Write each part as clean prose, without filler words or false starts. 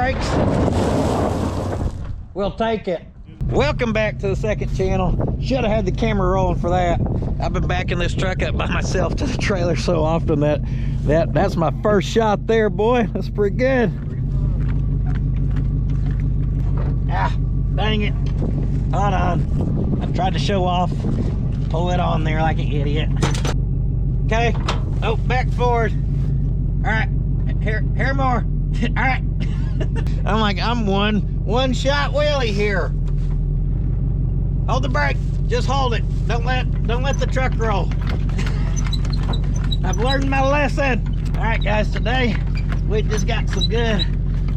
brakes. We'll take it. Welcome back to the second channel. Should have had the camera rolling for that. I've been backing this truck up by myself to the trailer so often that's my first shot there, boy. That's pretty good. Ah, dang it. Hold on. I tried to show off. Pull it on there like an idiot. Okay. Oh, back forward. All right. Here more. All right. I'm like, I'm one shot wheelie here. Hold the brake. Just hold it. Don't let the truck roll. I've learned my lesson. All right, guys. Today we just got some good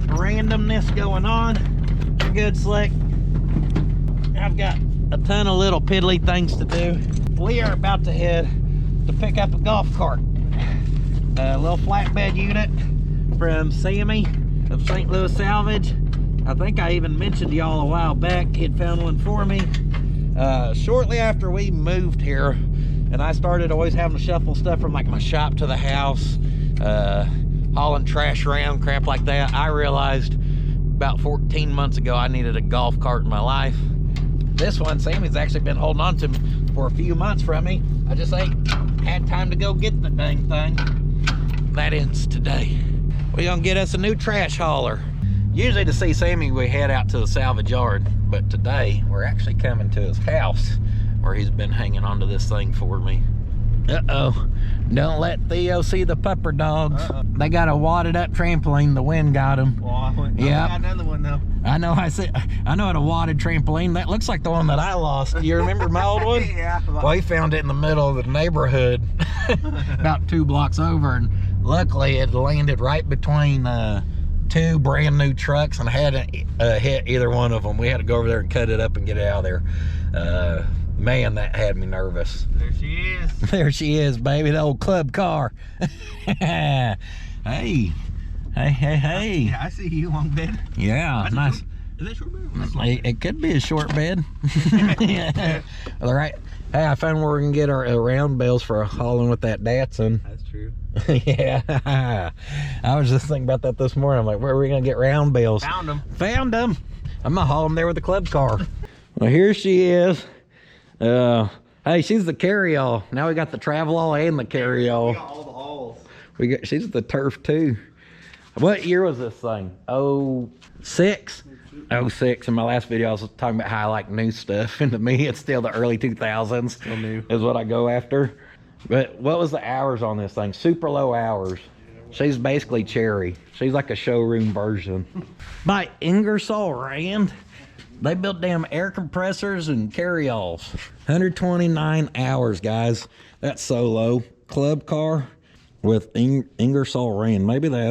randomness going on. Good slick. I've got a ton of little piddly things to do. We are about to head to pick up a golf cart. A little flatbed unit from Sammy of St. Louis Salvage. I think I even mentioned to y'all a while back he had found one for me. Shortly after we moved here, and I started always having to shuffle stuff from like my shop to the house, hauling trash around, crap like that, I realized about 14 months ago I needed a golf cart in my life. This one, Sammy's actually been holding on to for a few months from me. I just ain't had time to go get the dang thing. That ends today. We're gonna get us a new trash hauler. Usually to see Sammy, we head out to the salvage yard, but today we're actually coming to his house where he's been hanging onto this thing for me. Uh-oh. Don't let Theo see the pupper dogs. They got a wadded up trampoline. The wind got them. Yeah. I got another one though. I know had a wadded trampoline. That looks like the one that I lost. You remember my old one? Yeah. Well, he found it in the middle of the neighborhood about 2 blocks over, and luckily it landed right between 2 brand new trucks and hadn't hit either one of them. We had to go over there and cut it up and get it out of there. Man, that had me nervous. There she is. There she is, baby, the old club car. Hey. Hey. Yeah, I see you on bed. Yeah, nice. Is that short bed? It could be a short bed. Yeah. All right. Hey, I found where we can get our round bales for hauling with that Datsun. That's true. Yeah. I was just thinking about that this morning. I'm like, where are we going to get round bales? Found them. Found them. I'm going to haul them there with the club car. Well, here she is. Hey, she's the carry-all. Now we got the travel-all and the carry-all. We got all the hauls. She's the turf too. What year was this thing? 06? 06. In my last video I was talking about how I like new stuff, and to me it's still the early 2000s. Still new. Is what I go after. But what was the hours on this thing? Super low hours. She's basically cherry. She's like a showroom version. By Ingersoll Rand, they built damn air compressors and carry-alls. 129 hours, guys. That's so low. Club car with Ingersoll Rand. Maybe they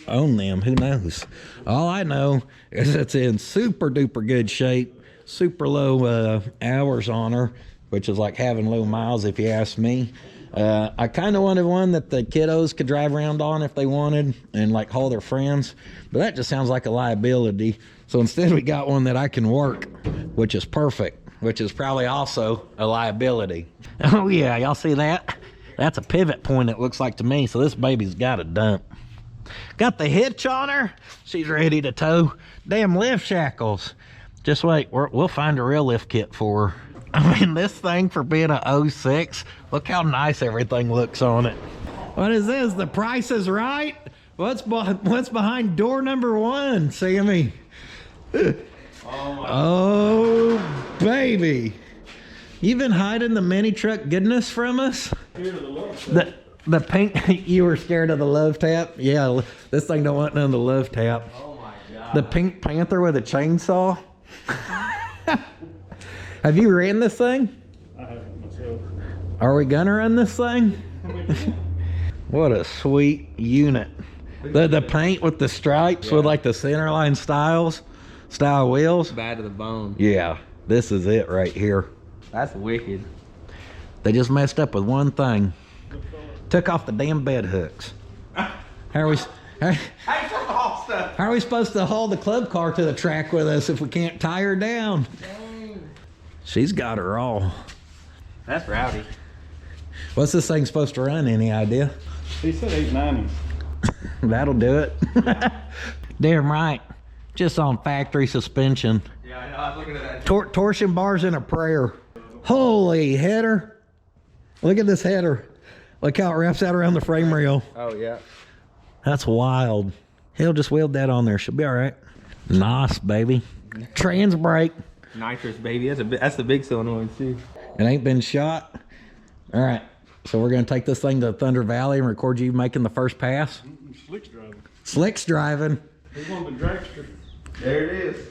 own them. Who knows? All I know is it's in super duper good shape. Super low hours on her, which is like having low miles if you ask me. I kind of wanted one that the kiddos could drive around on if they wanted and like haul their friends, but that just sounds like a liability. So instead we got one that I can work, which is perfect, which is probably also a liability. Oh yeah, y'all see that? That's a pivot point, it looks like to me. So this baby's got a dump. Got the hitch on her. She's ready to tow. Damn lift shackles. Just wait, we'll find a real lift kit for her. I mean, this thing for being a 06, look how nice everything looks on it. What is this? The Price is Right? What's behind door number 1, Sammy? Oh, baby. You've been hiding the mini truck goodness from us? The pink, you were scared of the love tap? Yeah, this thing don't want none of the love tap. Oh my God. The Pink Panther with a chainsaw? Have you ran this thing? I haven't myself. Are we gonna run this thing? What a sweet unit. The paint with the stripes with like the centerline style wheels. Bad to the bone. Yeah, this is it right here. That's wicked. They just messed up with one thing. Took off the damn bed hooks. How are we supposed to haul the club car to the track with us if we can't tie her down? Dang. She's got her all. That's rowdy. What's this thing supposed to run? Any idea? He said 890. That'll do it. Damn right. just on factory suspension. Yeah, I know. I was looking at that. Torsion bars in a prayer. Holy header. Look at this header. Look how it wraps out around the frame rail. Oh, yeah. That's wild. He'll just weld that on there. She'll be all right. Nice, baby. Trans brake. Nitrous, baby. That's the big solenoid, too. It ain't been shot. All right. So we're going to take this thing to Thunder Valley and record you making the first pass. Slick's driving. Slick's driving. He's on the dragster. There it is.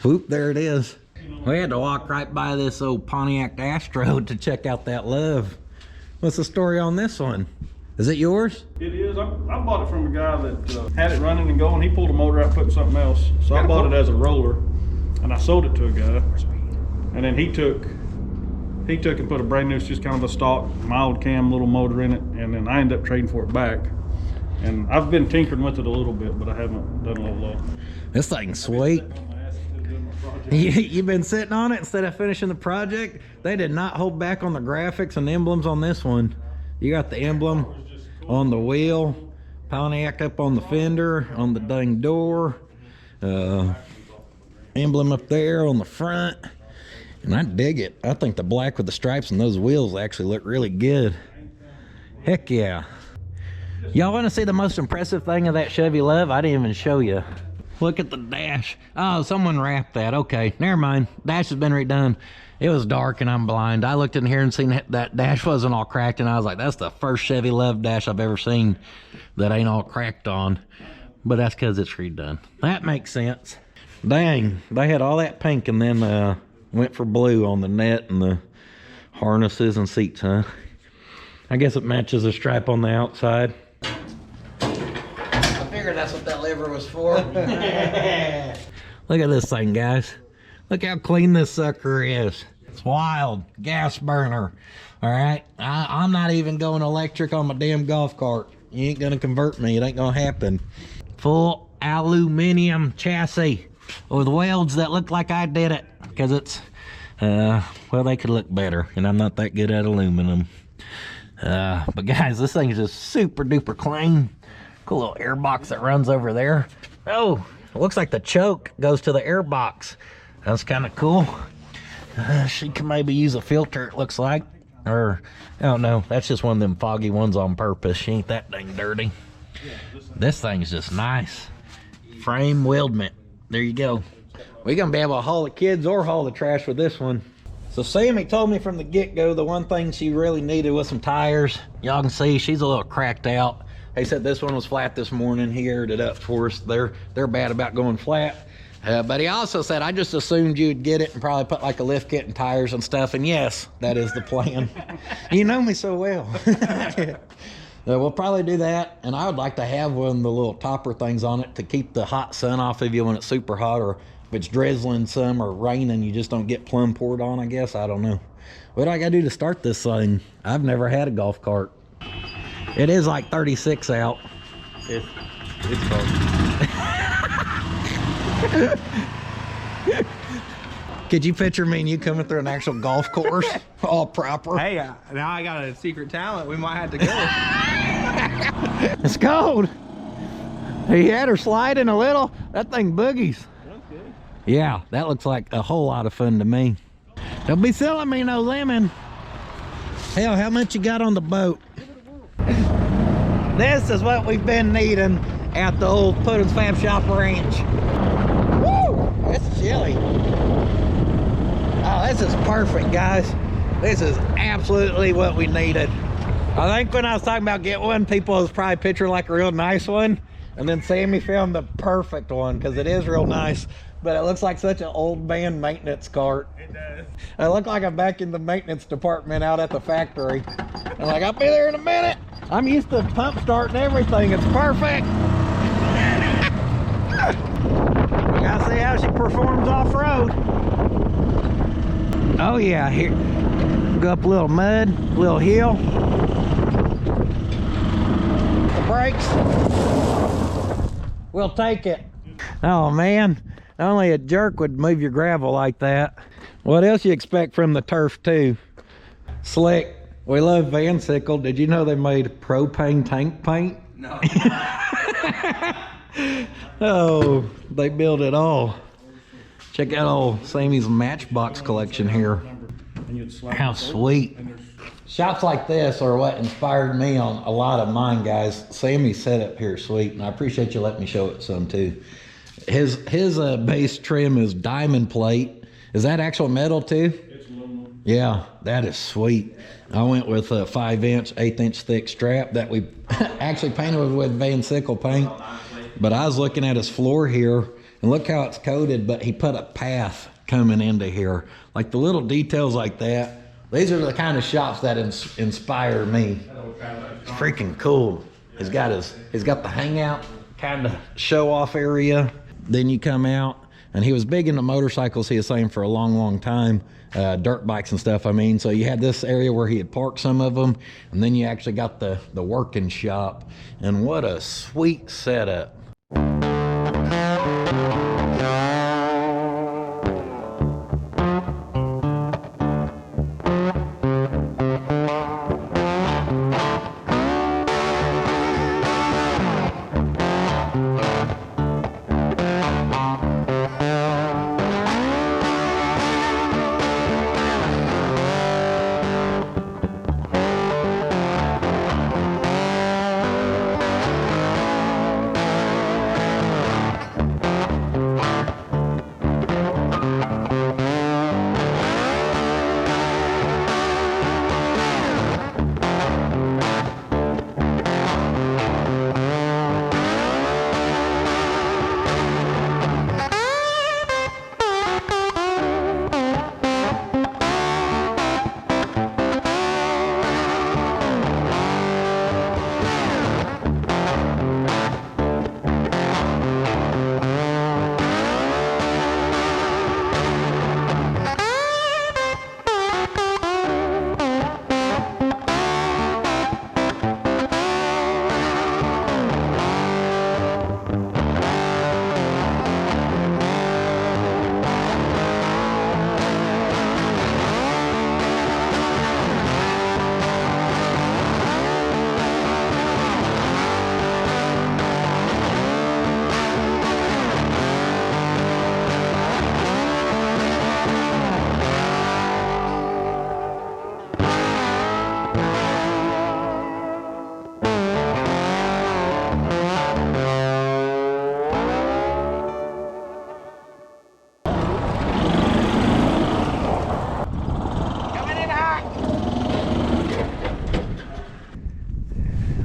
Whoop, there it is. We had to walk right by this old Pontiac Astro to check out that love. What's the story on this one? Is it yours? It is. I bought it from a guy that had it running and going. He pulled the motor out, put something else. So I bought it as a roller, and I sold it to a guy. And then he took and put a brand new, it's just kind of a stock mild cam little motor in it. And then I ended up trading for it back. And I've been tinkering with it a little bit, but I haven't done a whole lot. This thing's sweet. You've been sitting on it instead of finishing the project. They did not hold back on the graphics and emblems on this one. You got the emblem on the wheel, Pontiac up on the fender, on the dang door, emblem up there on the front, and I dig it. I think the black with the stripes and those wheels actually look really good. Heck yeah. Y'all want to see the most impressive thing of that Chevy Love? I didn't even show you. Look at the dash. Oh, someone wrapped that. Okay, never mind. Dash has been redone. It was dark and I'm blind. I looked in here and seen that dash wasn't all cracked, and I was like, that's the first Chevy Love dash I've ever seen that ain't all cracked on. But that's because it's redone. That makes sense. Dang, they had all that pink and then went for blue on the net and the harnesses and seats, huh? I guess it matches the stripe on the outside. I figured that's what that lever was for. Look at this thing, guys. Look how clean this sucker is. It's wild. Gas burner. All right. I'm not even going electric on my damn golf cart. You ain't gonna convert me. It ain't gonna happen. Full aluminum chassis with welds that look like I did it, because it's well, they could look better, and I'm not that good at aluminum. But guys, this thing is just super duper clean. Cool little air box that runs over there. Oh, it looks like the choke goes to the air box. That's kind of cool. She can maybe use a filter, it looks like. Or, I don't know. That's just one of them foggy ones on purpose. She ain't that dang dirty. This thing's just nice. Frame weldment. There you go. We're going to be able to haul the kids or haul the trash with this one. So Sammy told me from the get-go the one thing she really needed was some tires. Y'all can see she's a little cracked out. He said this one was flat this morning. He aired it up for us. They're bad about going flat. But he also said, I just assumed you'd get it and probably put like a lift kit and tires and stuff. And yes, that is the plan. You know me so well. We'll probably do that. And I would like to have one of the little topper things on it to keep the hot sun off of you when it's super hot, or if it's drizzling some or raining, you just don't get plumb poured on, I guess. I don't know. What do I got to do to start this thing? I've never had a golf cart. It is like 36 out. It's cold. Could you picture me and you coming through an actual golf course all proper? Hey, now I got a secret talent. We might have to go. It's cold. He had her sliding a little. That thing boogies. That's good. Yeah, that looks like a whole lot of fun to me. Don't be selling me no lemon. Hell, how much you got on the boat? This is what we've been needing at the old Puddin's Fab Shop Ranch. Woo! It's chilly. Oh, this is perfect, guys. This is absolutely what we needed. I think when I was talking about get one, people was probably picturing like a real nice one. And then Sammy found the perfect one, because it is real nice. But it looks like such an old man maintenance cart. It does. I look like I'm back in the maintenance department out at the factory. I'm like, I'll be there in a minute. I'm used to pump start and everything. It's perfect. You gotta see how she performs off-road. Oh yeah, here. Go up a little mud, a little hill. The brakes. We'll take it. Oh man, only a jerk would move your gravel like that. What else you expect from the turf too? Slick. We love Van Sickle. Did you know they made propane tank paint? No. Oh, they build it all. Check out old Sammy's Matchbox collection here. How sweet. Shops like this are what inspired me on a lot of mine, guys. Sammy's setup here is sweet, and I appreciate you letting me show it some too. His base trim is diamond plate. Is that actual metal too? It's aluminum. Yeah, that is sweet. I went with a 5-inch, 1/8-inch thick strap that we actually painted with Van Sickle paint. But I was looking at his floor here, and look how it's coated, but he put a path coming into here. Like the little details like that. These are the kind of shops that inspire me. It's freaking cool. He's got the hangout kind of show off area. Then you come out, and he was big into motorcycles, he was saying, for a long time. Dirt bikes and stuff, I mean. So you had this area where he had parked some of them, and then you actually got the working shop. And what a sweet setup.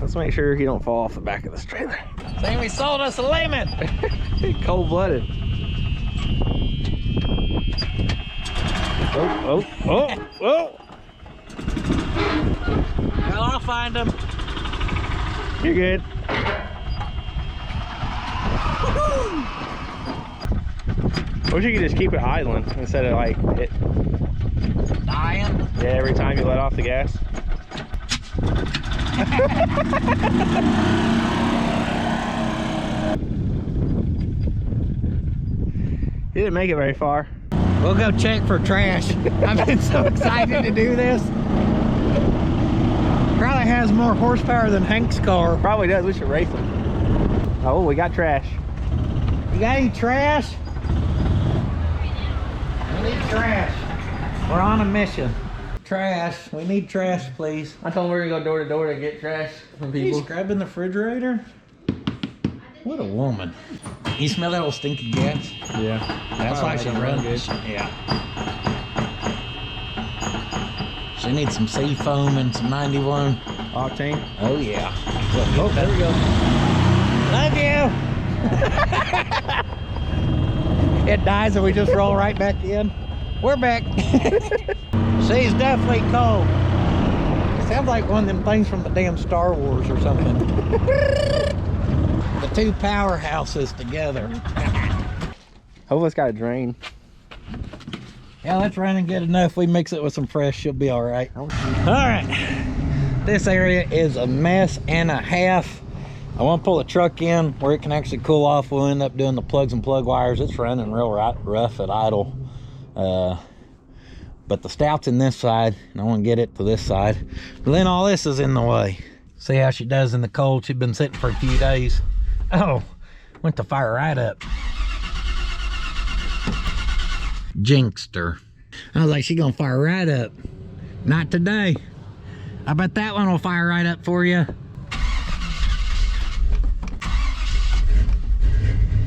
Let's make sure he don't fall off the back of this trailer. Sammy sold us a lemon. Cold-blooded. Oh. Well, I'll find him. You're good. Wish you could just keep it idling instead of like it Dying. Yeah, every time you let off the gas. He didn't make it very far. We'll go check for trash. I've been so excited to do this. Probably has more horsepower than Hank's car. Probably does. We should race him. Oh, we got trash. You got any trash? We need trash. We're on a mission. Trash. We need trash, please. I told him we were gonna go door to door to get trash from people. He's grabbing the refrigerator. What a woman. You smell that old stinky gas? Yeah. That's why she runs. Yeah. She needs some sea foam and some 91 octane. Oh yeah. Oh, there we go. Love you. It dies and we just roll right back in. We're back. She's definitely cold. It sounds like one of them things from the damn Star Wars or something. The two powerhouses together. Hopefully it's got a drain. Yeah, that's running good enough. We mix it with some fresh, she'll be all right. All right. This area is a mess and a half. I want to pull the truck in where it can actually cool off. We'll end up doing the plugs and plug wires. It's running real rough at idle. But the stout's in this side, and I want to get it to this side. But then all this is in the way. See how she does in the cold? She's been sitting for a few days. Oh, Went to fire right up. Jinxed her. I was like, she gonna fire right up. Not today. I bet that one will fire right up for you.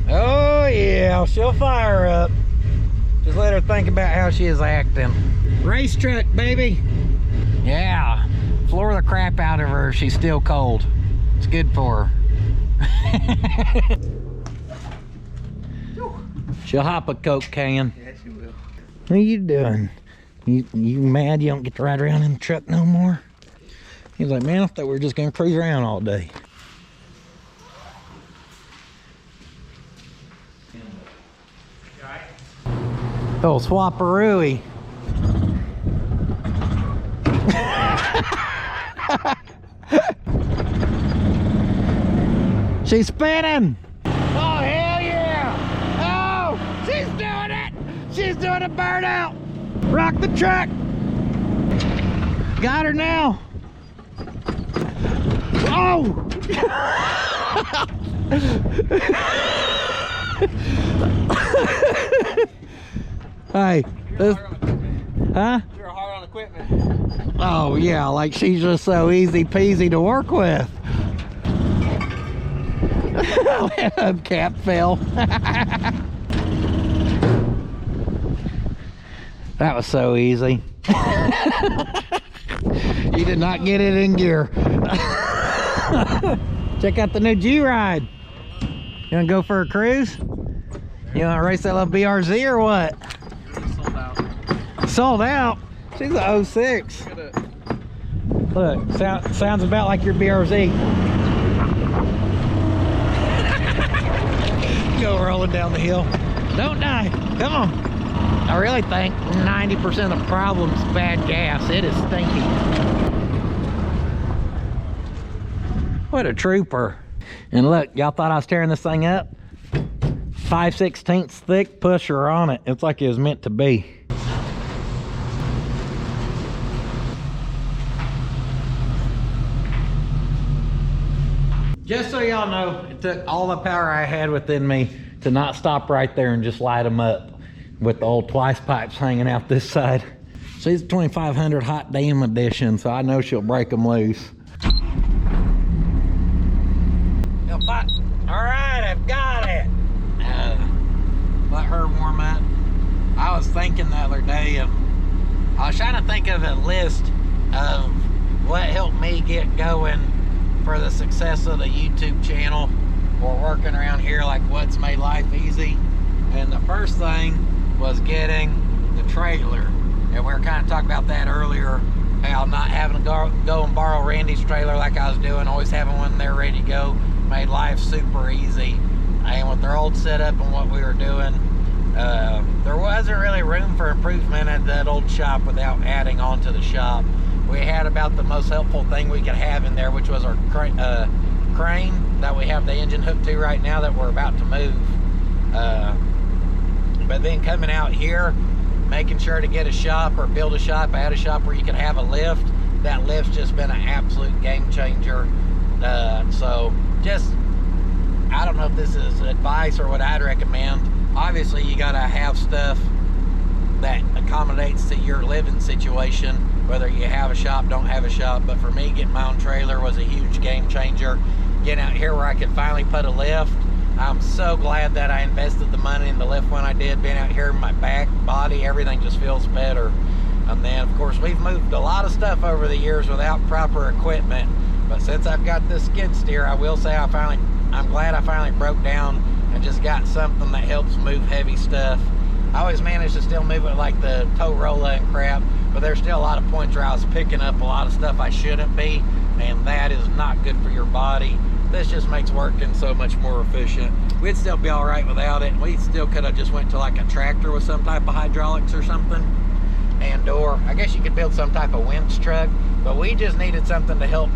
Oh yeah, she'll fire up. Just let her think about how she is acting. Race truck, baby. Yeah, floor the crap out of her. She's still cold. It's good for her. She'll hop a Coke can. Yeah, she will. What are you doing? You mad you don't get to ride around in the truck no more? He's like, man, I thought we were just gonna cruise around all day. Oh, swapperooey. She's spinning. Oh, hell yeah. Oh, she's doing it. She's doing a burnout. Rock the truck. Got her now. Oh. Hey, this, huh? You're hard on equipment. Oh yeah, like she's just so easy peasy to work with. That hubcap fell. That was so easy. You did not get it in gear. Check out the new G-Ride. You wanna go for a cruise? You wanna race that little BRZ or what? Sold out. Sold out? She's a 06. Look, sounds about like your BRZ. Go rolling down the hill. Don't die. Come on. I really think 90% of the problem's bad gas. It is stinky. What a trooper. And look, y'all thought I was tearing this thing up? 5/16 thick pusher on it. It's like it was meant to be. Just so y'all know, it took all the power I had within me to not stop right there and just light them up with the old twice pipes hanging out this side. She's a 2500 hot damn edition, so I know she'll break them loose. All right, I've got it. Let her warm up. I was thinking the other day, I was trying to think of a list of what helped me get going for the success of the YouTube channel or working around here, like what's made life easy. And the first thing was getting the trailer. And we were kind of talking about that earlier, how not having to go and borrow Randy's trailer like I was doing, always having one there ready to go, made life super easy. And with their old setup and what we were doing, there wasn't really room for improvement at that old shop without adding on to the shop. We had about the most helpful thing we could have in there, which was our crane that we have the engine hooked to right now that we're about to move. But then coming out here, making sure to get a shop or build a shop, add a shop where you can have a lift. That lift's just been an absolute game changer. So just, I don't know if this is advice or what I'd recommend. Obviously you gotta have stuff that accommodates to your living situation, whether you have a shop, don't have a shop. But for me, getting my own trailer was a huge game changer. Getting out here where I could finally put a lift. I'm so glad that I invested the money in the lift when I did. Being out here, my back, body, everything just feels better. And then of course we've moved a lot of stuff over the years without proper equipment. But since I've got this skid steer, I will say I'm glad I finally broke down and just got something that helps move heavy stuff. I always managed to still move it like the tow roller and crap, but there's still a lot of points where I was picking up a lot of stuff I shouldn't be, and that is not good for your body. This just makes working so much more efficient. We'd still be all right without it, and we still could have just went to like a tractor with some type of hydraulics or something, and or I guess you could build some type of winch truck, but we just needed something to help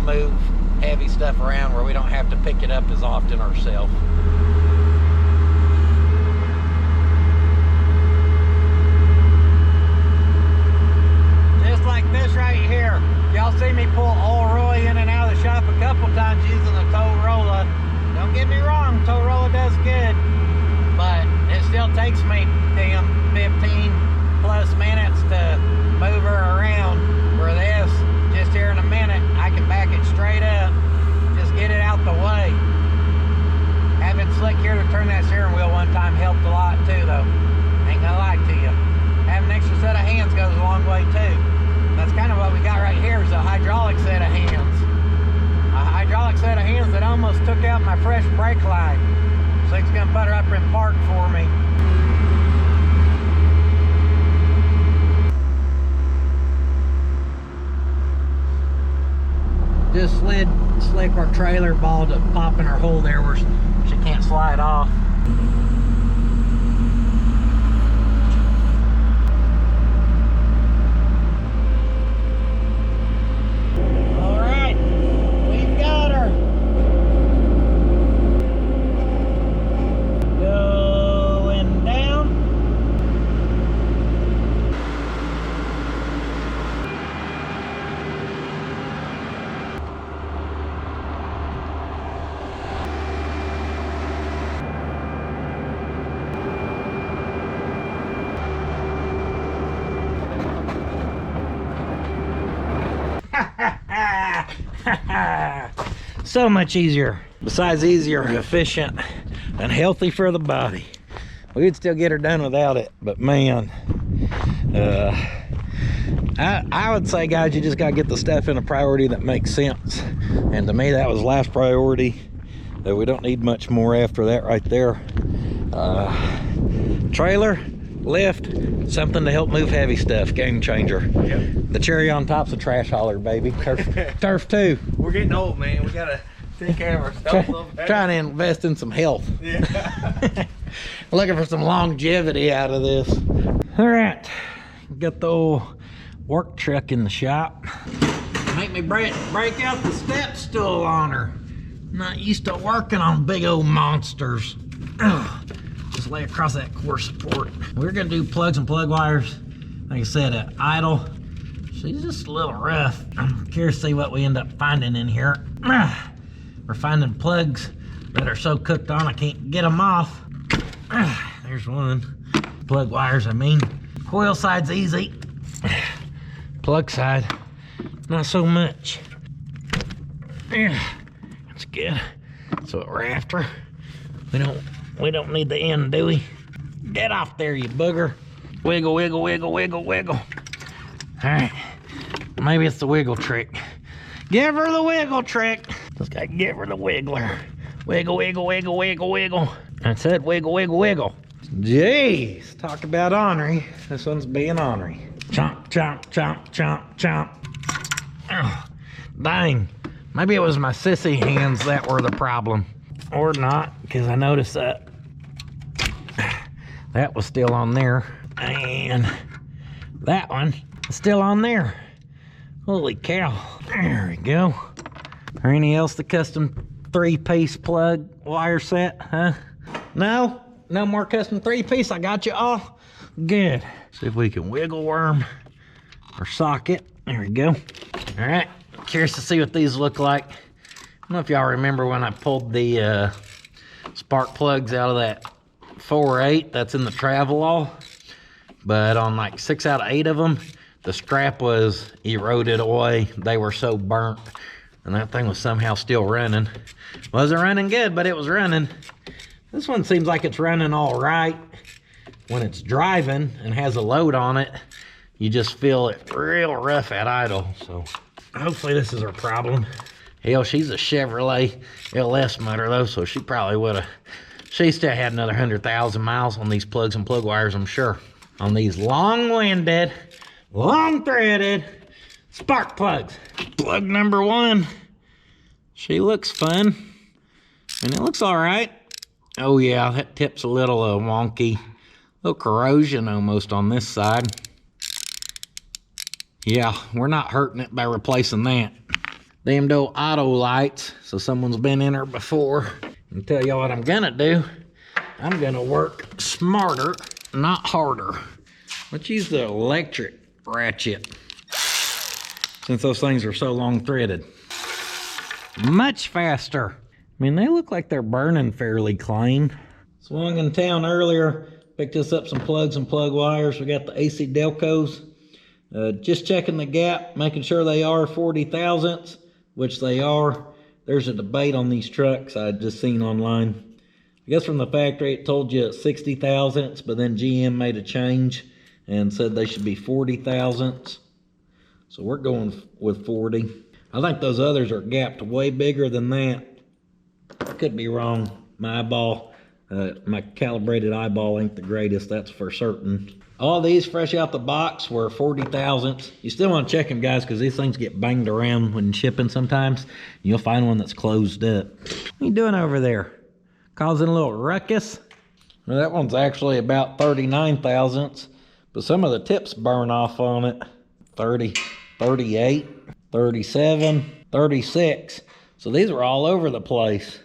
move heavy stuff around where we don't have to pick it up as often ourselves. Just like this right here. Y'all see me pull old Roy in and out of the shop a couple times using the tow roller. Don't get me wrong, tow roller slick here to turn that steering wheel one time helped a lot too, though. Ain't gonna lie to you. Having an extra set of hands goes a long way too. That's kind of what we got right here is a hydraulic set of hands. A hydraulic set of hands that almost took out my fresh brake line. So it's gonna put her up in park for me. Just slick our trailer ball to pop in her hole there where she can't slide off. All right, we've got her. Going down. So much easier. Besides easier, efficient, and healthy for the body. We'd still get her done without it, but man, I would say, guys, you just gotta get the stuff in a priority that makes sense. And to me, that was last priority. We don't need much more after that right there. Trailer, lift, something to help move heavy stuff, game changer. Yep. The cherry on top's a trash hauler, baby. Turf too. We're getting old, man. We gotta take care of ourselves a little bit. Trying to invest in some health. Yeah. Looking for some longevity out of this. All right, got the old work truck in the shop. Make me break out the step stool on her. I'm not used to working on big old monsters. Ugh. Just lay across that core support. We're gonna do plugs and plug wires. Like I said, at idle. She's just a little rough. I'm curious to see what we end up finding in here. We're finding plugs that are so cooked on I can't get them off. There's one. Plug wires, I mean. Coil side's easy. Plug side, not so much. Yeah, that's good. So a rafter. We don't need the end, do we? Get off there, you booger. Wiggle, wiggle, wiggle, wiggle, wiggle. All right, maybe it's the wiggle trick. Give her the wiggle trick. Just gotta give her the wiggler. Wiggle, wiggle, wiggle, wiggle, wiggle. I said wiggle, wiggle, wiggle. Jeez, talk about ornery. This one's being ornery. Chomp, chomp, chomp, chomp, chomp. Oh, dang, maybe it was my sissy hands that were the problem. Or not, because I noticed that was still on there. And that one is still on there. Holy cow. There we go. Or any else the custom 3-piece plug wire set, huh? No? No more custom 3-piece? I got you all? Good. See if we can wiggle worm or socket. There we go. All right, curious to see what these look like. I don't know if y'all remember when I pulled the spark plugs out of that 4/8 that's in the Travelall, but on like 6 out of 8 of them, the scrap was eroded away. They were so burnt, and that thing was somehow still running. Wasn't running good, but it was running. This one seems like it's running all right. When it's driving and has a load on it, you just feel it real rough at idle. So hopefully this is her problem. Hell, she's a Chevrolet LS motor though, so she probably would've, she still had another 100,000 miles on these plugs and plug wires, I'm sure. On these long-winded, long-threaded spark plugs. Plug number 1. She looks fun. And it looks all right. Oh yeah, that tip's a little wonky. Little corrosion almost on this side. Yeah, we're not hurting it by replacing that. Damned old auto lights, so someone's been in her before. I'll tell y'all what I'm gonna do. I'm gonna work smarter, not harder. Let's use the electric ratchet, since those things are so long threaded. Much faster. I mean, they look like they're burning fairly clean. Swung in town earlier, picked us up some plugs and plug wires. We got the AC Delcos. Just checking the gap, making sure they are 40 thousandths, which they are. There's a debate on these trucks I just seen online. I guess from the factory it told you 60 thousandths, but then GM made a change and said they should be 40 thousandths. So we're going with 40. I think those others are gapped way bigger than that. I could be wrong. My eyeball, my calibrated eyeball ain't the greatest, that's for certain. All these fresh out the box were 40 thousandths. You still want to check them, guys, because these things get banged around when shipping sometimes. You'll find one that's closed up. What are you doing over there? Causing a little ruckus? Well, that one's actually about 39 thousandths, but some of the tips burn off on it. 30, 38, 37, 36. So these are all over the place.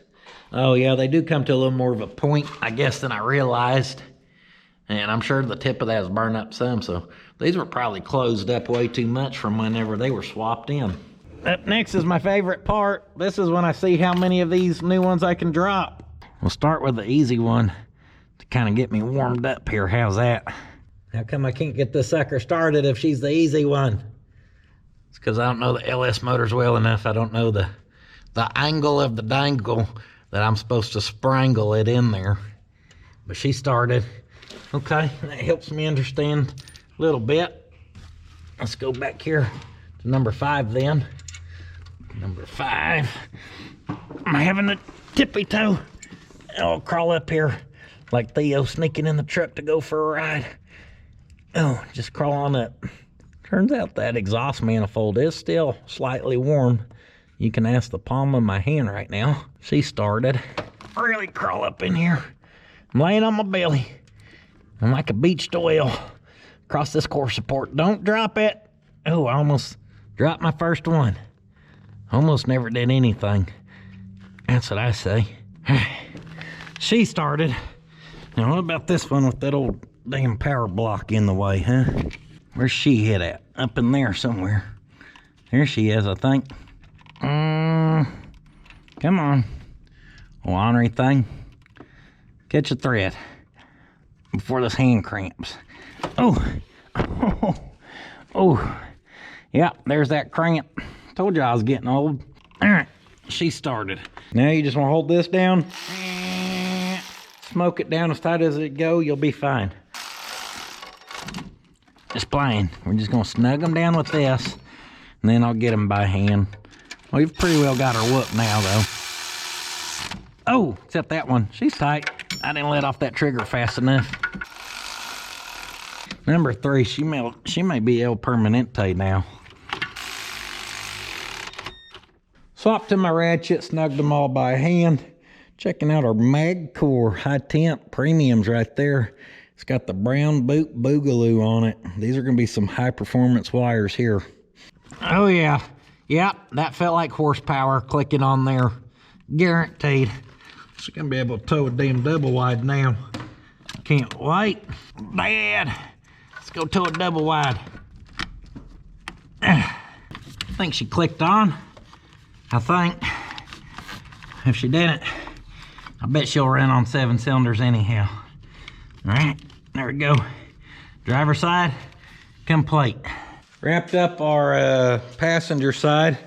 Oh yeah, they do come to a little more of a point, I guess, than I realized. And I'm sure the tip of that has burned up some, so these were probably closed up way too much from whenever they were swapped in. Up next is my favorite part. This is when I see how many of these new ones I can drop. We'll start with the easy one to kind of get me warmed up here. How's that? How come I can't get this sucker started if she's the easy one? It's because I don't know the LS motors well enough. I don't know the angle of the dangle that I'm supposed to sprangle it in there. But she started. Okay, that helps me understand a little bit. Let's go back here to number 5 then. Number 5. Am I having a tippy toe? I'll crawl up here like Theo sneaking in the truck to go for a ride. Oh, just crawl on up. Turns out that exhaust manifold is still slightly warm. You can ask the palm of my hand right now. She started. Really crawl up in here. I'm laying on my belly. I'm like a beached whale across this core support. Don't drop it. Oh, I almost dropped my first one. Almost never did anything. That's what I say. She started. Now what about this one with that old damn power block in the way, huh? Where's she hit at? Up in there somewhere. There she is, I think. Come on. Oh, ornery thing. Catch a thread before this hand cramps. Oh, yeah, there's that cramp. Told you I was getting old. All right, she started. Now you just want to hold this down, smoke it down as tight as it go, you'll be fine. Just playing. We're just gonna snug them down with this, and then I'll get them by hand. Well, you've pretty well got her whooped now, though. Oh, except that one. She's tight. I didn't let off that trigger fast enough. Number 3, she may be El Permanente now. Swapped to my ratchet, snugged them all by hand. Checking out our MagCore high temp premiums right there. It's got the brown boot boogaloo on it. These are gonna be some high performance wires here. Oh yeah, yep, that felt like horsepower clicking on there. Guaranteed. She's gonna be able to tow a damn double wide now. Can't wait. Dad, let's go tow a double wide. I think she clicked on. I think. If she didn't, I bet she'll run on 7 cylinders anyhow. All right, there we go. Driver side, complete. Wrapped up our passenger side,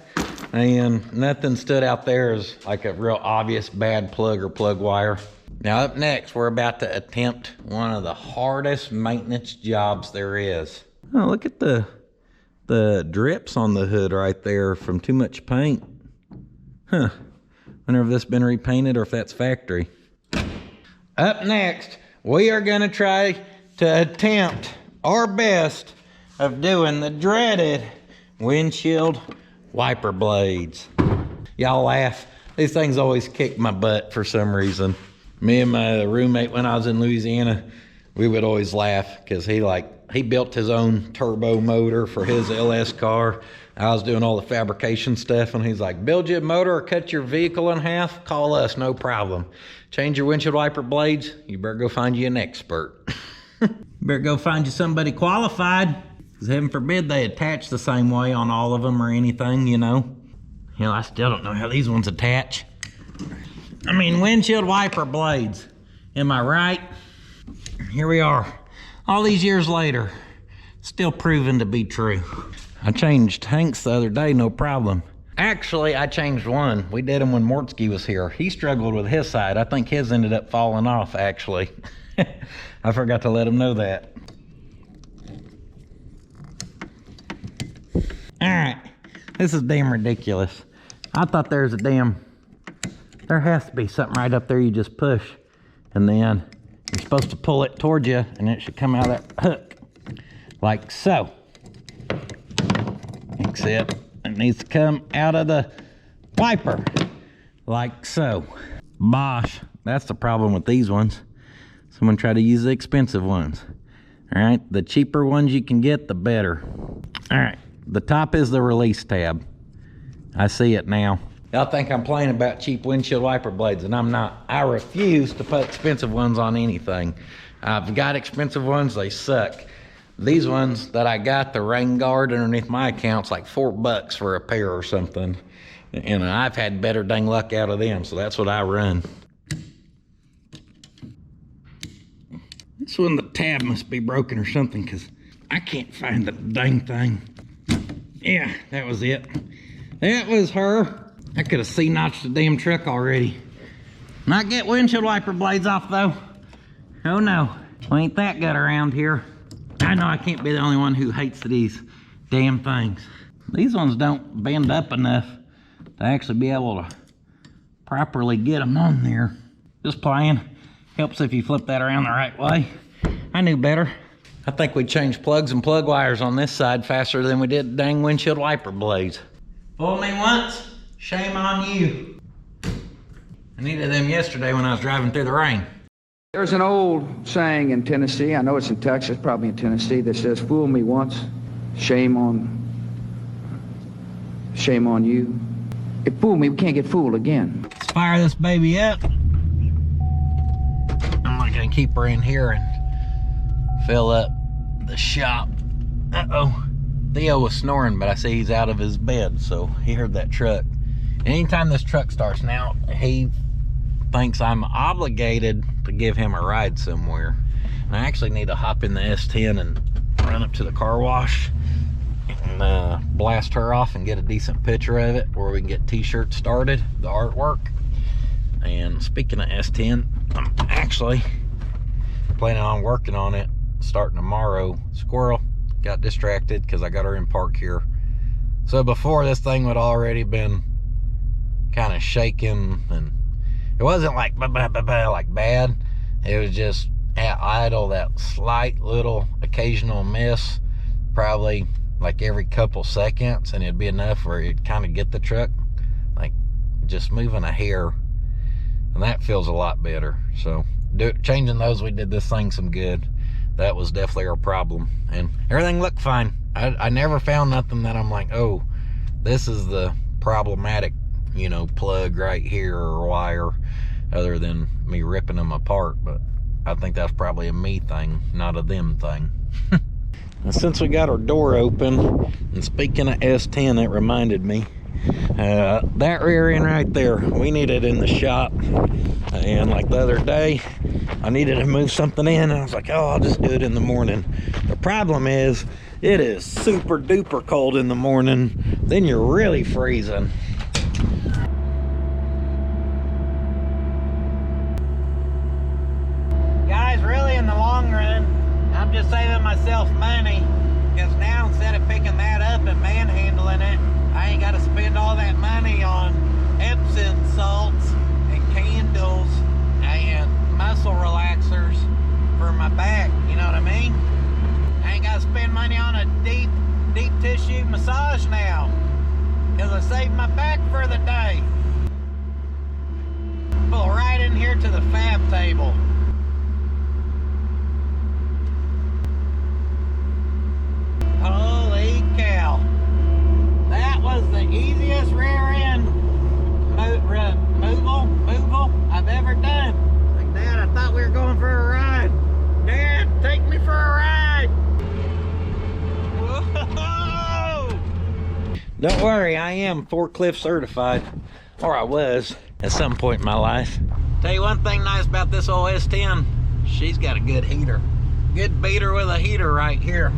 and nothing stood out there as like a real obvious bad plug or plug wire. Now up next, we're about to attempt one of the hardest maintenance jobs there is. Oh, look at the drips on the hood right there from too much paint. Huh, wonder if this been repainted or if that's factory. Up next, we are gonna try to attempt our best of doing the dreaded windshield wiper blades. Y'all laugh. These things always kick my butt for some reason. Me and my roommate when I was in Louisiana, we would always laugh because he built his own turbo motor for his LS car. I was doing all the fabrication stuff, and he's like, build you a motor or cut your vehicle in half, call us, no problem. Change your windshield wiper blades, you better go find you an expert. You better go find you somebody qualified, because heaven forbid they attach the same way on all of them or anything, you know. Hell, I still don't know how these ones attach. I mean, windshield wiper blades, am I right? Here we are, all these years later, still proven to be true. I changed tanks the other day, no problem. Actually, I changed one. We did them when Mortsky was here. He struggled with his side. I think his ended up falling off, actually. I forgot to let him know that. All right, this is damn ridiculous. I thought there has to be something right up there you just push, and then you're supposed to pull it towards you, and it should come out of that hook, like so. Except it needs to come out of the wiper, like so. Bosh, that's the problem with these ones. Someone try to use the expensive ones. All right, the cheaper ones you can get, the better. All right, the top is the release tab. I see it now. Y'all think I'm playing about cheap windshield wiper blades, and I'm not. I refuse to put expensive ones on anything. I've got expensive ones, they suck. These ones that I got, the rain guard underneath my account's like $4 for a pair or something. And I've had better dang luck out of them, so that's what I run. This one, the tab must be broken or something, because I can't find the dang thing. Yeah, that was it. That was her. I could have C-notched the damn truck already. Not get windshield wiper blades off, though. Oh, no. We ain't that good around here. I know I can't be the only one who hates these damn things. These ones don't bend up enough to actually be able to properly get them on there. Just playing. Helps if you flip that around the right way. I knew better. I think we changed plugs and plug wires on this side faster than we did dang windshield wiper blades. Fool me once, shame on you. I needed them yesterday when I was driving through the rain. There's an old saying in Tennessee, I know it's in Texas, probably in Tennessee, that says, fool me once, shame on you. If fool me, we can't get fooled again. Let's fire this baby up. I'm not gonna keep her in here and fill up the shop. Uh-oh. Theo was snoring, but I see he's out of his bed, so he heard that truck. And anytime this truck starts now, he thinks I'm obligated to give him a ride somewhere. And I actually need to hop in the S10 and run up to the car wash and blast her off and get a decent picture of it where we can get t-shirts started, the artwork. And speaking of S10, I'm actually planning on working on it starting tomorrow. Squirrel got distracted because I got her in park here. So before, this thing would already been kind of shaking, and it wasn't like like bad. It was just at idle, that slight little occasional miss, probably like every couple seconds, and it'd be enough where you'd kind of get the truck like just moving a hair, and that feels a lot better. So changing those, we did this thing some good. That was definitely our problem, and everything looked fine. I never found nothing that I'm like, oh, this is the problematic, you know, plug right here or wire, other than me ripping them apart. But I think that's probably a me thing, not a them thing. And since we got our door open, and speaking of S10, that reminded me, that rear end right there, we need it in the shop. And like the other day, I needed to move something in, and I was like, oh, I'll just do it in the morning. The problem is, it is super duper cold in the morning, then you're really freezing. Guys, really in the long run, I'm just saving myself money, because now instead of picking that up and manhandling it, I ain't got to spend all that money on Epsom salts and candles and muscle relaxers for my back, you know what I mean? I ain't got to spend money on a deep tissue massage now, because I saved my back for the day. Pull right in here to the fab table. Holy cow. That was the easiest rear end removal I've ever done. Like, Dad, I thought we were going for a ride. Dad, take me for a ride. Whoa! Don't worry, I am forklift certified. Or I was at some point in my life. Tell you one thing nice about this old S10, she's got a good heater. Good beater with a heater right here.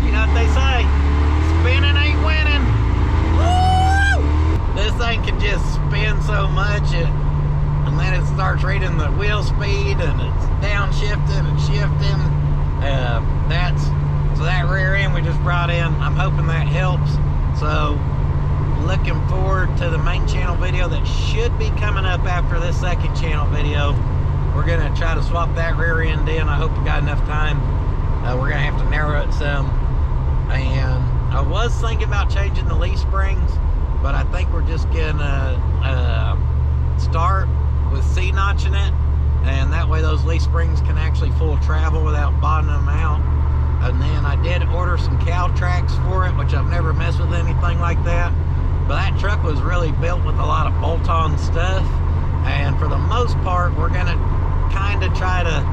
You know what they say? Spinning ain't winning. Woo! this thing can just spin so much, and then it starts reading the wheel speed, and it's downshifting and shifting. So that rear end we just brought in, I'm hoping that helps. So looking forward to the main channel video that should be coming up after this second channel video. We're gonna try to swap that rear end in. I hope we got enough time. We're gonna have to narrow it some. And I was thinking about changing the leaf springs, but I think we're just gonna start with C-notching it, and that way those leaf springs can actually full travel without bottoming them out. And then I did order some cow tracks for it, which I've never messed with anything like that. But that truck was really built with a lot of bolt-on stuff, and for the most part we're gonna kind of try to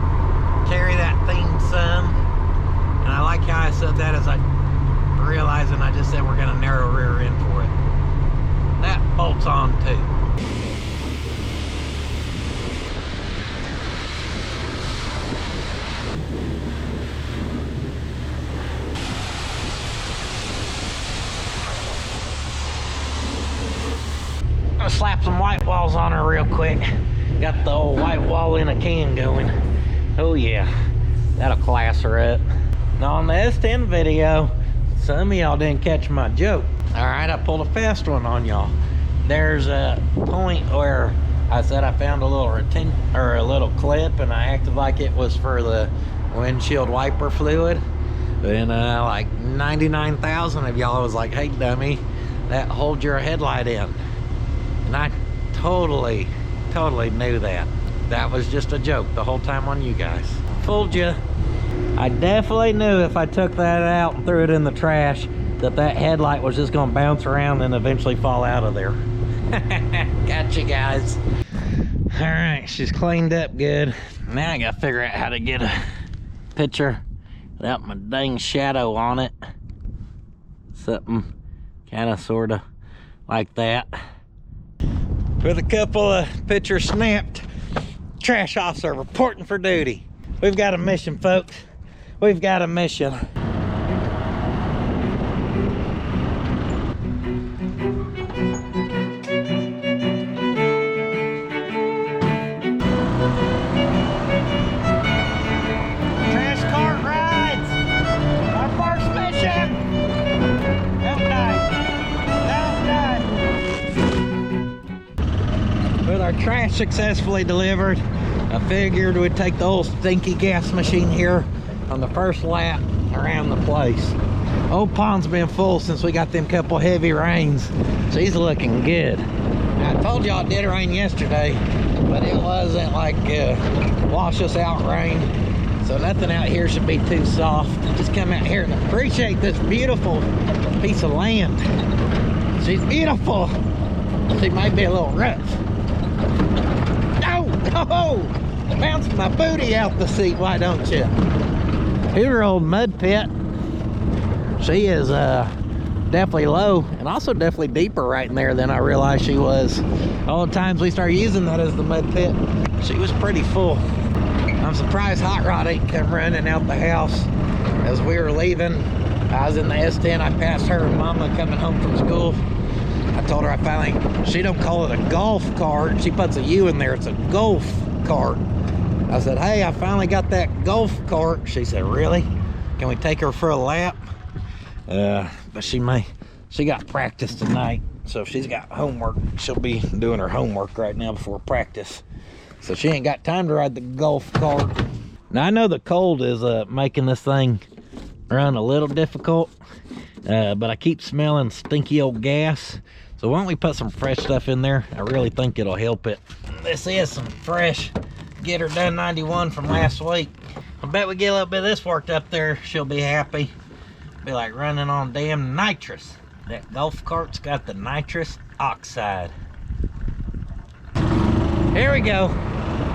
carry that theme some. And I like how I said that, as I realizing I just said we're gonna narrow rear end for it. That bolts on too. Gonna slap some white walls on her real quick. Got the old white wall in a can going. Oh yeah, that'll class her up. Now on the S10 video, some of y'all didn't catch my joke. All right, I pulled a fast one on y'all. There's a point where I said I found a little clip, and I acted like it was for the windshield wiper fluid. And like 99,000 of y'all was like, "Hey dummy, that holds your headlight in." And I totally knew that. That was just a joke the whole time on you guys. Fooled you. I definitely knew if I took that out and threw it in the trash that headlight was just gonna bounce around and eventually fall out of there. Gotcha, guys. All right, she's cleaned up good. Now I gotta figure out how to get a picture without my dang shadow on it. Something kind of sort of like that. With a couple of pictures snapped, trash officer reporting for duty. We've got a mission, folks. We've got a mission. Trash cart rides! Our first mission! Don't die. Don't die. With our trash successfully delivered, I figured we'd take the old stinky gas machine here on the first lap around the place. Old pond's been full since we got them couple heavy rains. She's looking good. Now, I told y'all it did rain yesterday, but it wasn't like wash us out rain. So nothing out here should be too soft. Just come out here and appreciate this beautiful piece of land. She's beautiful. She might be a little rough. Oh, bounced my booty out the seat, why don't you? Here's her old mud pit. She is definitely low, and also definitely deeper right in there than I realized she was. All the times we started using that as the mud pit, she was pretty full. I'm surprised Hot Rod ain't come running out the house as we were leaving. I was in the S10, I passed her and Mama coming home from school. I told her she don't call it a golf cart. She puts a U in there, it's a golf cart. I said, "Hey, I finally got that golf cart." She said, "Really? Can we take her for a lap?" But she got practice tonight. So if she's got homework, she'll be doing her homework right now before practice. So she ain't got time to ride the golf cart. Now I know the cold is making this thing run a little difficult, but I keep smelling stinky old gas. So why don't we put some fresh stuff in there? I really think it'll help it. This is some fresh Get Her Done 91 from last week. I bet we get a little bit of this worked up there, she'll be happy. Be like running on damn nitrous. That golf cart's got the nitrous oxide. Here we go.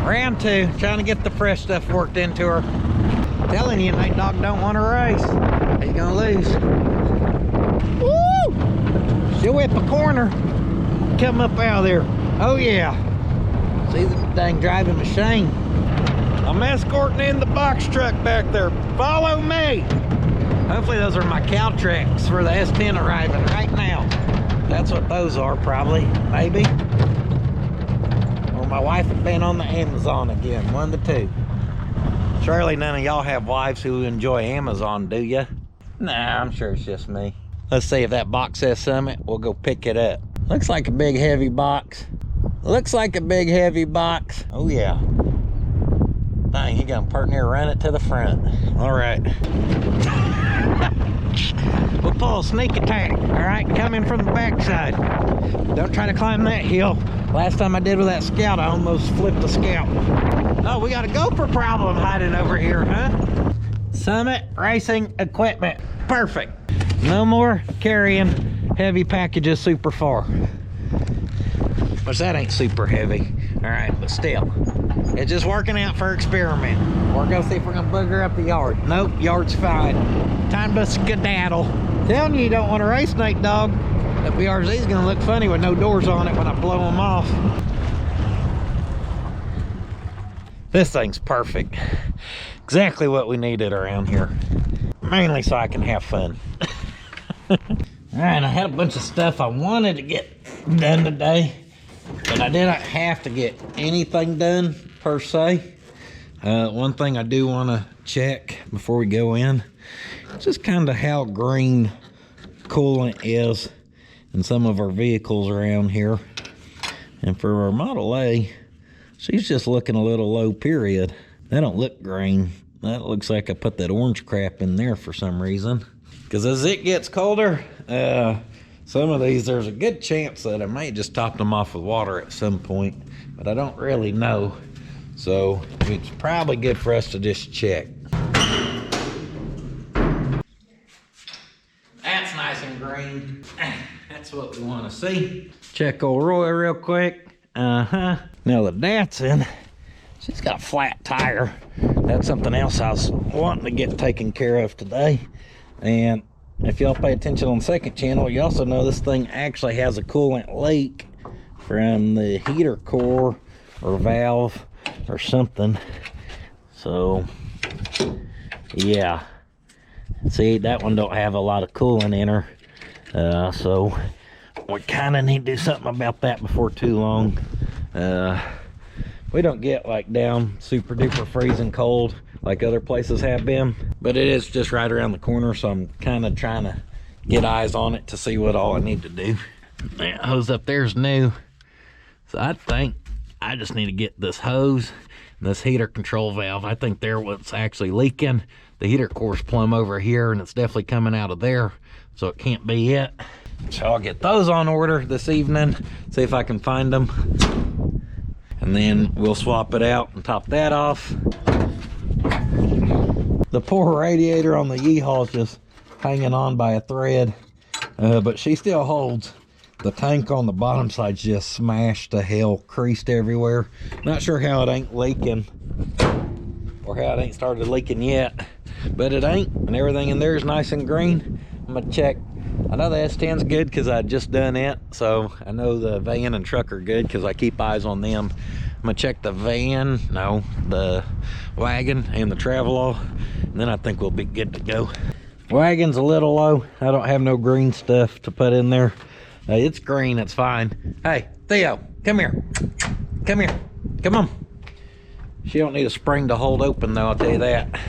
Round 2, trying to get the fresh stuff worked into her. Telling you, Nate Dog don't want to race. He's gonna lose. Woo! She'll whip a corner, come up out of there. Oh yeah. See the dang driving machine. I'm escorting in the box truck back there. Follow me. Hopefully those are my cow tracks for the S10 arriving right now. That's what those are, probably. Maybe. Or my wife had been on the Amazon again. One of the two. Surely none of y'all have wives who enjoy Amazon, do ya? Nah, I'm sure it's just me. Let's see if that box says Summit. We'll go pick it up. Looks like a big heavy box. Looks like a big heavy box. Oh yeah. Dang, you gonna part near run it to the front. All right. We'll pull a sneak attack. All right, coming from the backside. Don't try to climb that hill. Last time I did with that Scout, I almost flipped the Scout. Oh, we got a gopher problem hiding over here, huh? Summit Racing Equipment. Perfect. No more carrying heavy packages super far. Which that ain't super heavy. All right, but still. It's just working out for experiment. We're gonna see if we're gonna booger up the yard. Nope, yard's fine. Time to skedaddle. Telling you don't want to race Nate, dog. That BRZ's gonna look funny with no doors on it when I blow them off. This thing's perfect. Exactly what we needed around here. Mainly so I can have fun. All right, I had a bunch of stuff I wanted to get done today, but I didn't have to get anything done per se. One thing I do want to check before we go in, just kind of how green coolant is in some of our vehicles around here. And for our Model A, she's just looking a little low, period. That don't look green. That looks like I put that orange crap in there for some reason. Because as it gets colder, some of these, there's a good chance that I might just top them off with water at some point, but I don't really know. So it's probably good for us to just check. That's nice and green. That's what we want to see. Check old Roy real quick. Now the Datsun, she's got a flat tire. That's something else I was wanting to get taken care of today. And if y'all pay attention on the second channel, you also know this thing actually has a coolant leak from the heater core or valve or something. So yeah, see, that one don't have a lot of coolant in her. So we kind of need to do something about that before too long. We don't get like down super duper freezing cold like other places have been, but it is just right around the corner, so I'm kind of trying to get eyes on it to see what all I need to do. That hose up there is new, so I think I just need to get this hose and this heater control valve. I think there what's actually leaking. The heater core's plumb over here, and it's definitely coming out of there, so it can't be it. So I'll get those on order this evening, see if I can find them, and then we'll swap it out and top that off. The poor radiator on the Yeehaw is just hanging on by a thread, but she still holds. The tank on the bottom side's just smashed to hell, creased everywhere. Not sure how it ain't leaking, or how it ain't started leaking yet, but it ain't, and everything in there is nice and green. I'm gonna check. I know the S10's good because I just done it, so I know the van and truck are good because I keep eyes on them. I'm gonna check the van, no, the wagon and the Travelall, and then I think we'll be good to go. Wagon's a little low. I don't have no green stuff to put in there. It's green, it's fine. Hey, Theo, come here. Come here, come on. She don't need a spring to hold open though, I'll tell you that.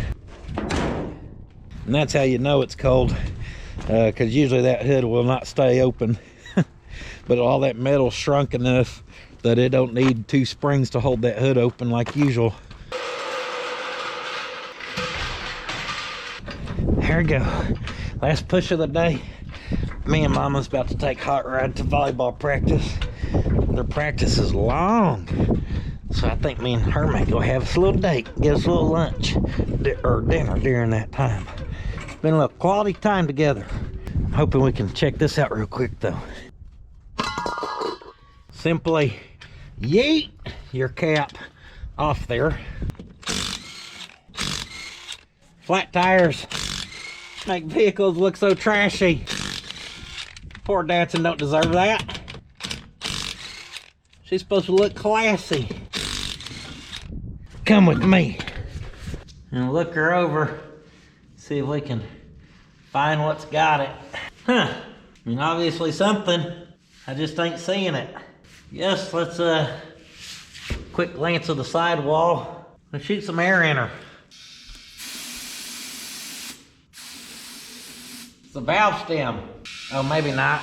And that's how you know it's cold, because usually that hood will not stay open. But all that metal shrunk enough that it don't need two springs to hold that hood open like usual. There we go. Last push of the day. Me and Mama's about to take Hot Rod to volleyball practice. Their practice is long, so I think me and her may go have us a little date, get us a little lunch or dinner during that time. It's been a little quality time together. I'm hoping we can check this out real quick though. Simply yeet your cap off there. Flat tires make vehicles look so trashy. Poor Datsun don't deserve that. She's supposed to look classy. Come with me and look her over. See if we can find what's got it. Huh, I mean, obviously something. I just ain't seeing it. Yes, let's quick glance of the sidewall. Let's shoot some air in her. It's the valve stem. Oh, maybe not.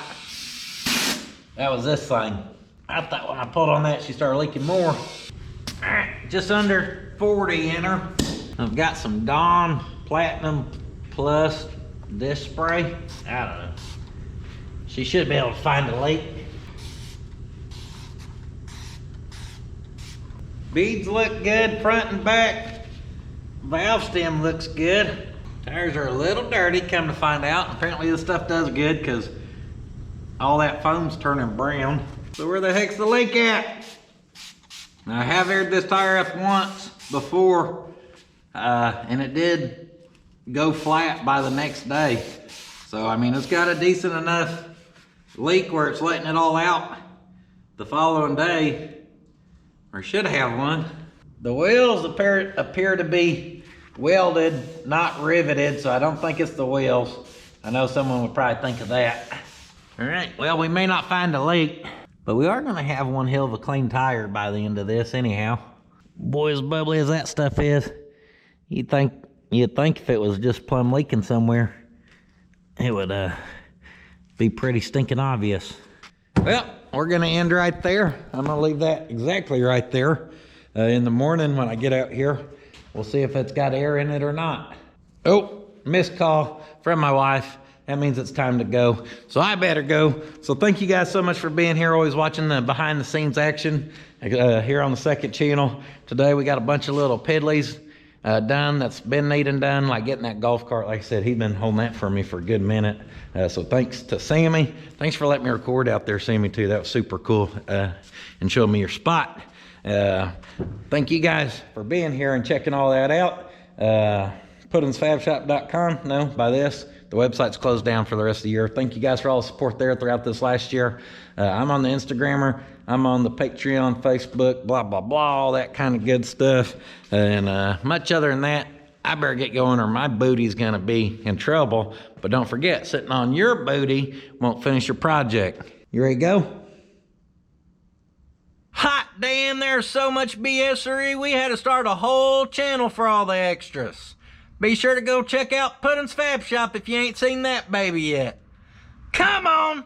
That was this thing. I thought when I pulled on that, she started leaking more. Just under 40 in her. I've got some Dawn Platinum Plus disc spray. I don't know. She should be able to find a leak. Beads look good, front and back. Valve stem looks good. Tires are a little dirty, come to find out. Apparently this stuff does good because all that foam's turning brown. So where the heck's the leak at? Now, I have aired this tire up once before, and it did go flat by the next day. So, I mean, it's got a decent enough leak where it's letting it all out the following day, or should have one. The wheels appear to be welded, not riveted, so I don't think it's the wheels. I know someone would probably think of that. All right, well, we may not find a leak, but we are gonna have one hell of a clean tire by the end of this anyhow. Boy, as bubbly as that stuff is, you'd think if it was just plumb leaking somewhere, it would be pretty stinking obvious. Well, we're gonna end right there. I'm gonna leave that exactly right there. In the morning when I get out here, we'll see if it's got air in it or not. Oh, missed call from my wife. That means it's time to go. So I better go. So thank you guys so much for being here, always watching the behind the scenes action here on the second channel. Today we got a bunch of little piddlies done that's been needing done, like getting that golf cart. Like I said, he's been holding that for me for a good minute. So thanks to Sammy. Thanks for letting me record out there, Sammy, too. That was super cool, and showing me your spot. Thank you guys for being here and checking all that out. PutInsFabShop.com. No, by this. The website's closed down for the rest of the year. Thank you guys for all the support there throughout this last year. I'm on the Instagrammer. I'm on the Patreon, Facebook, blah, blah, blah, all that kind of good stuff. And much other than that, I better get going or my booty's going to be in trouble. But don't forget, sitting on your booty won't finish your project. You ready to go? Hot damn, there's so much BS-ery. We had to start a whole channel for all the extras. Be sure to go check out Puddin's Fab Shop if you ain't seen that baby yet. Come on!